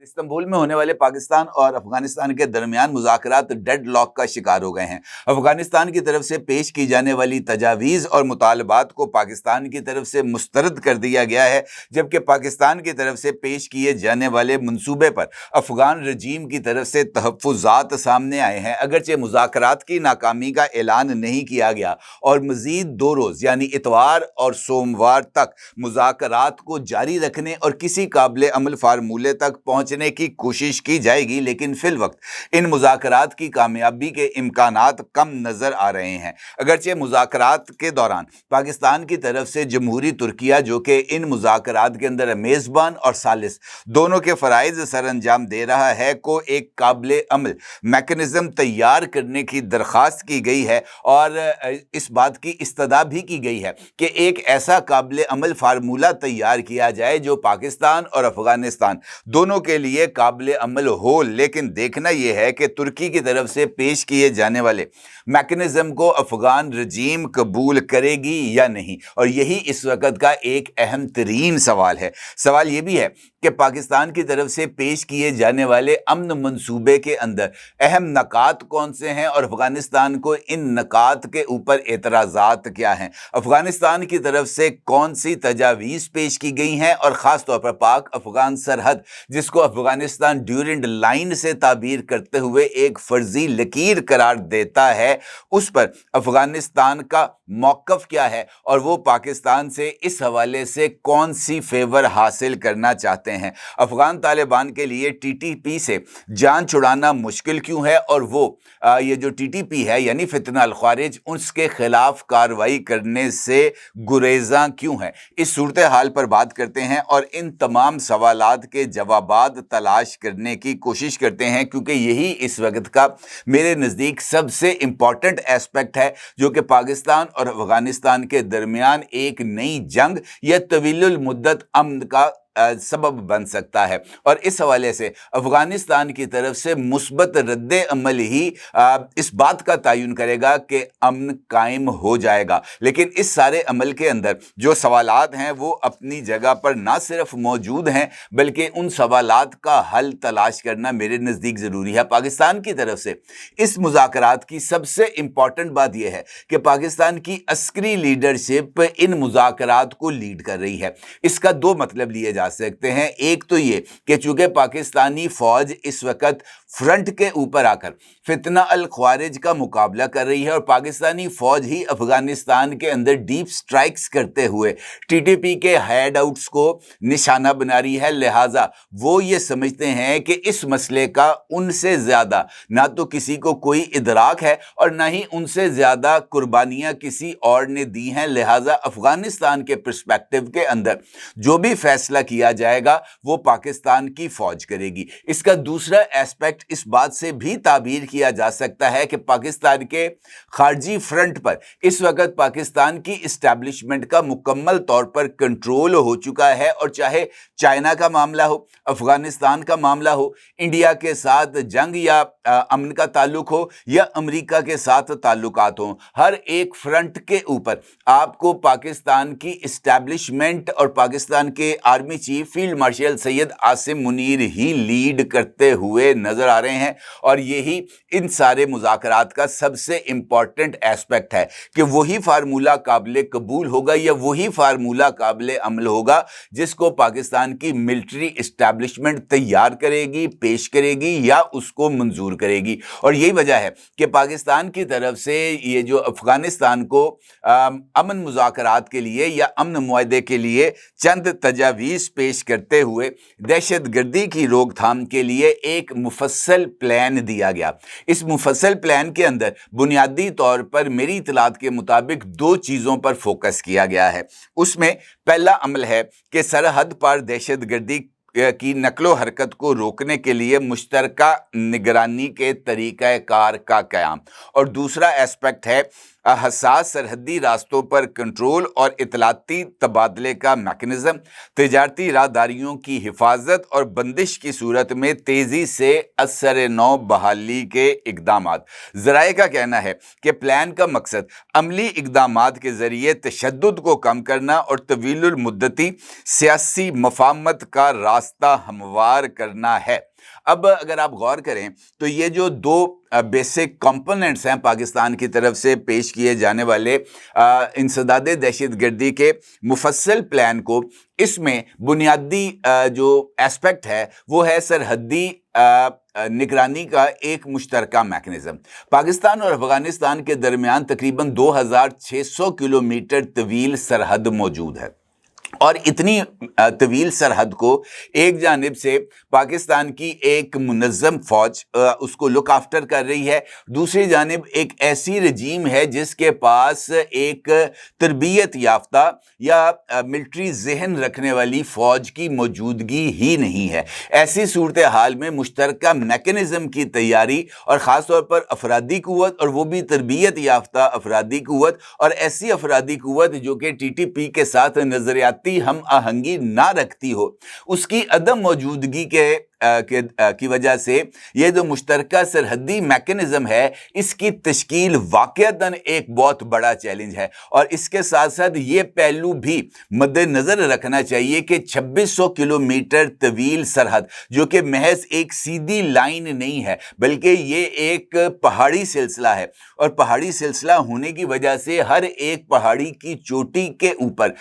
استंबुल में होने वाले पाकिस्तान और अफगानिस्तान के दरमियान मुज़ाकरात डेड लॉक का शिकार हो गए हैं। अफगानिस्तान की तरफ से पेश की जाने वाली तजावीज़ और मुतालबात को पाकिस्तान की तरफ से मुस्तरद कर दिया गया है, जबकि पाकिस्तान की तरफ से पेश किए जाने वाले मंसूबे पर अफगान रजीम की तरफ से तहफ़्फ़ुज़ात सामने आए हैं। अगरचे मुज़ाकरात की नाकामी का ऐलान नहीं किया गया और मज़ीद 2 रोज़ यानी इतवार और सोमवार तक मुज़ाकरात को जारी रखने और किसी काबिल अमल फार्मूले तक पहुंचने की कोशिश की जाएगी, लेकिन फिल वक्त इन मुज़ाकरात की कामयाबी के इम्कानात कम नज़र आ रहे हैं। अगरचे मुज़ाकरात के दौरान पाकिस्तान की तरफ से जमहूरी तुर्किया, जो कि इन मुज़ाकरात के अंदर मेज़बान और सालिस दोनों के फ़राइज़ सर अंजाम दे रहा है, को एक काबिल अमल मैकेनिज़्म तैयार करने की दरख्वास्त की गई है और इस बात की इस्तदा भी की गई है कि एक ऐसा काबिल अमल फार्मूला तैयार किया जाए जो पाकिस्तान और अफगानिस्तान दोनों के लिए काबिल अमल हो। लेकिन देखना यह है कि तुर्की की तरफ से पेश किए जाने वाले मैकेनिज्म को अफगान रजीम कबूल करेगी या नहीं, और यही इस वक्त का एक अहम तरीन सवाल है। सवाल यह भी है कि पाकिस्तान की तरफ से पेश किए जाने वाले अमन मंसूबे के अंदर अहम नकात कौन से हैं और अफगानिस्तान को इन नकात के ऊपर एतराज़ात क्या हैं। अफगानिस्तान की तरफ से कौन सी तजावीज़ पेश की गई हैं और ख़ास तौर पर पाक अफगान सरहद, जिसको अफगानिस्तान ड्यूरेंट लाइन से ताबीर करते हुए एक फर्जी लकीर करार देता है, उस पर अफगानिस्तान का मौक़िफ़ क्या है और वो पाकिस्तान से इस हवाले से कौन सी फेवर हासिल करना चाहते हैं। अफगान तालिबान के लिए TTP से जान छुड़ाना मुश्किल क्यों है और वो ये जो TTP है यानी फितना अल ख़ारिज, उसके खिलाफ कार्रवाई करने से गुरेज़ां क्यों है। इस सूरत हाल पर बात करते हैं और इन तमाम सवालात के जवाबात तलाश करने की कोशिश करते हैं, क्योंकि यही इस वक्त का मेरे नज़दीक सबसे इम्पॉर्टेंट एस्पेक्ट है जो कि पाकिस्तान और अफगानिस्तान के दरमियान एक नई जंग या तवीलुल मुद्दत अमन का सबब बन सकता है। और इस हवाले से अफगानिस्तान की तरफ से मुस्बत रद्द अमल ही इस बात का तयन करेगा कि अमन कायम हो जाएगा। लेकिन इस सारे अमल के अंदर जो सवालात हैं वो अपनी जगह पर ना सिर्फ मौजूद हैं, बल्कि उन सवालात का हल तलाश करना मेरे नज़दीक ज़रूरी है। पाकिस्तान की तरफ से इस मुज़ाकरात की सबसे इम्पॉर्टेंट बात यह है कि पाकिस्तान की अस्करी लीडरशिप इन मुज़ाकरात को लीड कर रही है। इसका 2 मतलब लिए जा सकते हैं। एक तो ये कि चूंकि पाकिस्तानी फौज इस वक्त फ्रंट के ऊपर आकर फितना अल ख़वारिज का मुकाबला कर रही है और पाकिस्तानी फौज ही अफगानिस्तान के अंदर डीप स्ट्राइक्स करते हुए TTP के हाइड आउट्स को निशाना बना रही है, लिहाजा वो ये समझते हैं कि इस मसले का उनसे ज़्यादा ना तो किसी को कोई इदराक है और ना ही उनसे ज़्यादा कुर्बानियाँ किसी और ने दी हैं। लिहाजा अफगानिस्तान के पर्सपेक्टिव के अंदर जो भी फैसला किया जाएगा वो पाकिस्तान की फौज करेगी। इसका दूसरा एस्पेक्ट इस बात से भी ताबीर किया जा सकता है कि पाकिस्तान के खारजी फ्रंट पर इस वक्त पाकिस्तान की इस्टेब्लिशमेंट का मुकम्मल तौर पर कंट्रोल हो चुका है, और चाहे चाइना का मामला हो, अफगानिस्तान का मामला हो, इंडिया के साथ जंग या अमन का ताल्लुक हो या अमेरिका के साथ ताल्लुकात हो, हर एक फ्रंट के ऊपर आपको पाकिस्तान की इस्टेब्लिशमेंट और पाकिस्तान के army chief field marshal Syed Asim Munir ही लीड करते हुए नजर आ रहे हैं। और यही इन सारे मुज़ाकरात का सबसे इंपॉर्टेंट एस्पेक्ट है कि वही फार्मूला काबिल कबूल होगा या वही फार्मूला काबिल अमल होगा जिसको पाकिस्तान की मिलिट्री इस्टेब्लिशमेंट तैयार करेगी, पेश करेगी या उसको मंजूर करेगी। और यही वजह है कि पाकिस्तान की तरफ से ये जो अफगानिस्तान को अमन मुज़ाकरात के लिए या अमन मुआहदे के लिए चंद तजावीज़ पेश करते हुए दहशत गर्दी की रोकथाम के लिए एक मुफस्सल प्लान दिया गया। इस मुफस्सल प्लान के अंदर बुनियादी तौर पर मेरी इतलात के मुताबिक 2 चीज़ों पर फोकस किया गया है। उसमें पहला अमल है कि सरहद पर दहशत गर्दी की नकलो हरकत को रोकने के लिए मुश्तरका निगरानी के तरीक़ाकार का क़याम, और दूसरा एस्पेक्ट है حساس سرحدی راستوں پر کنٹرول اور اطلاعاتی تبادلے کا میکنزم، تجارتی راہداریوں کی حفاظت اور بندش کی صورت میں تیزی سے اثر نو بحالی کے اقدامات۔ ذرائع کا کہنا ہے کہ پلان کا مقصد عملی اقدامات کے ذریعے تشدد کو کم کرنا اور طویل المدتی سیاسی مفاہمت کا راستہ ہموار کرنا ہے۔ اب اگر آپ غور کریں تو یہ جو دو بیسک کمپوننٹس ہیں پاکستان کی طرف سے پیش کیے جانے والے انسداد دہشت گردی کے مفصل پلان کو، اس میں بنیادی جو ایسپیکٹ ہے وہ ہے سرحدی نگرانی کا ایک مشترکہ میکنزم۔ پاکستان اور افغانستان کے درمیان تقریباً 2600 کلومیٹر طویل سرحد موجود ہے، اور اتنی طویل سرحد کو ایک جانب سے پاکستان کی ایک منظم فوج اس کو لک آفٹر کر رہی ہے، دوسری جانب ایک ایسی رجیم ہے جس کے پاس ایک تربیت یافتہ یا ملٹری ذہن رکھنے والی فوج کی موجودگی ہی نہیں ہے۔ ایسی صورتحال میں مشترکہ میکنزم کی تیاری اور خاص طور پر افرادی قوت، اور وہ بھی تربیت یافتہ افرادی قوت، اور ایسی افرادی قوت جو کہ ٹی ٹی پی کے ساتھ نظریاتی ہم آہنگی نہ رکھتی ہو، اس کی عدم موجودگی کی وجہ سے یہ جو مشترکہ سرحدی میکنزم ہے اس کی تشکیل واقعتاً ایک بہت بڑا چیلنج ہے۔ اور اس کے ساتھ ساتھ یہ پہلو بھی مد نظر رکھنا چاہیے کہ 2600 کلومیٹر طویل سرحد جو کہ محض ایک سیدھی لائن نہیں ہے بلکہ یہ ایک پہاڑی سلسلہ ہے، اور پہاڑی سلسلہ ہونے کی وجہ سے ہر ایک پہاڑی کی چوٹی کے اوپر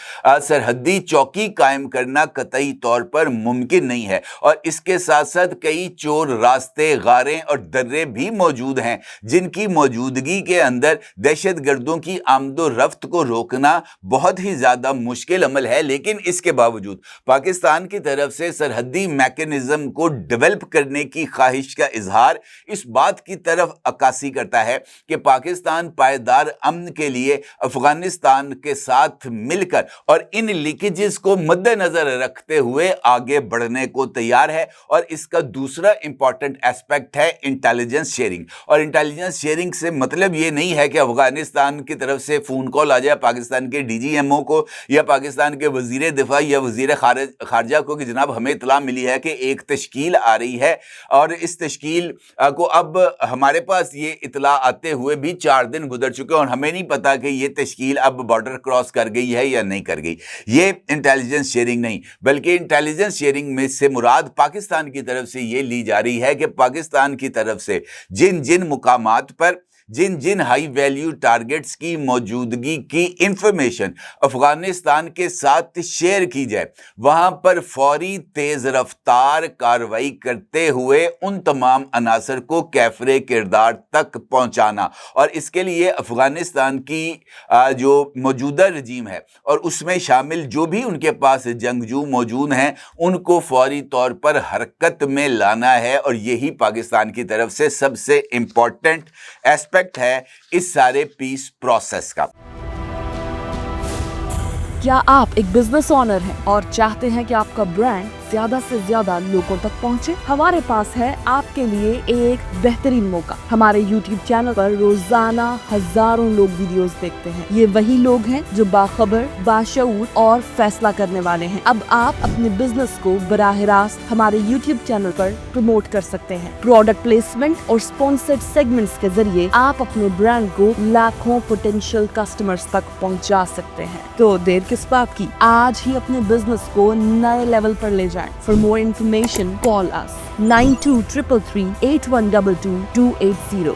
سرحدی چوکی قائم کرنا قطعی طور پر ممکن نہیں ہے، اور اس کے ساتھ ساتھ کئی چور راستے، غاریں اور درے بھی موجود ہیں جن کی موجودگی کے اندر دہشت گردوں کی آمد و رفت کو روکنا بہت ہی زیادہ مشکل عمل ہے۔ لیکن اس کے باوجود پاکستان کی طرف سے سرحدی میکنزم کو ڈیولپ کرنے کی خواہش کا اظہار اس بات کی طرف عکاسی کرتا ہے کہ پاکستان پائیدار امن کے لیے افغانستان کے ساتھ مل کر اور ان لیکیجز کو مد نظر رکھتے ہوئے آگے بڑھنے کو تیار ہے۔ اور اس کا دوسرا امپورٹنٹ ایسپیکٹ ہے انٹیلیجنس شیئرنگ، اور انٹیلیجنس شیئرنگ سے مطلب یہ نہیں ہے کہ افغانستان کی طرف سے فون کال آ جائے پاکستان کے ڈی جی ایم او کو یا پاکستان کے وزیر دفاع یا وزیر خارجہ کو کہ جناب ہمیں اطلاع ملی ہے کہ ایک تشکیل آ رہی ہے، اور اس تشکیل کو اب ہمارے پاس یہ اطلاع آتے ہوئے بھی 4 دن گزر چکے اور ہمیں نہیں پتا کہ یہ تشکیل اب بارڈر کراس کر گئی ہے یا نہیں کر گئی۔ یہ انٹیلیجنس شیئرنگ نہیں، بلکہ انٹیلیجنس شیئرنگ میں سے مراد پاکستان کی طرف سے یہ لی جا رہی ہے کہ پاکستان کی طرف سے جن مقامات پر جن ہائی ویلیو ٹارگٹس کی موجودگی کی انفارمیشن افغانستان کے ساتھ شیئر کی جائے، وہاں پر فوری تیز رفتار کارروائی کرتے ہوئے ان تمام عناصر کو کیفر کردار تک پہنچانا، اور اس کے لیے افغانستان کی جو موجودہ رجیم ہے اور اس میں شامل جو بھی ان کے پاس جنگجو موجود ہیں ان کو فوری طور پر حرکت میں لانا ہے، اور یہی پاکستان کی طرف سے سب سے امپورٹنٹ ایسپیکٹ ہے اس سارے پیس پروسیس کا۔ کیا آپ ایک بزنس اونر ہیں اور چاہتے ہیں کہ آپ کا برانڈ زیادہ سے زیادہ لوگوں تک پہنچے؟ ہمارے پاس ہے آپ کے لیے ایک بہترین موقع۔ ہمارے یوٹیوب چینل پر روزانہ ہزاروں لوگ ویڈیوز دیکھتے ہیں۔ یہ وہی لوگ ہیں جو باخبر، باشعور اور فیصلہ کرنے والے ہیں۔ اب آپ اپنے بزنس کو براہ راست ہمارے یوٹیوب چینل پر پروموٹ کر سکتے ہیں۔ پروڈکٹ پلیسمنٹ اور اسپانسرڈ سیگمنٹس کے ذریعے آپ اپنے برانڈ کو لاکھوں پوٹینشیل کسٹمرز تک پہنچا سکتے ہیں۔ تو دیر کس بات کی، آج ہی اپنے بزنس کو نئے لیول پر لے جائیں۔ For more information, call us 9233 8122 280.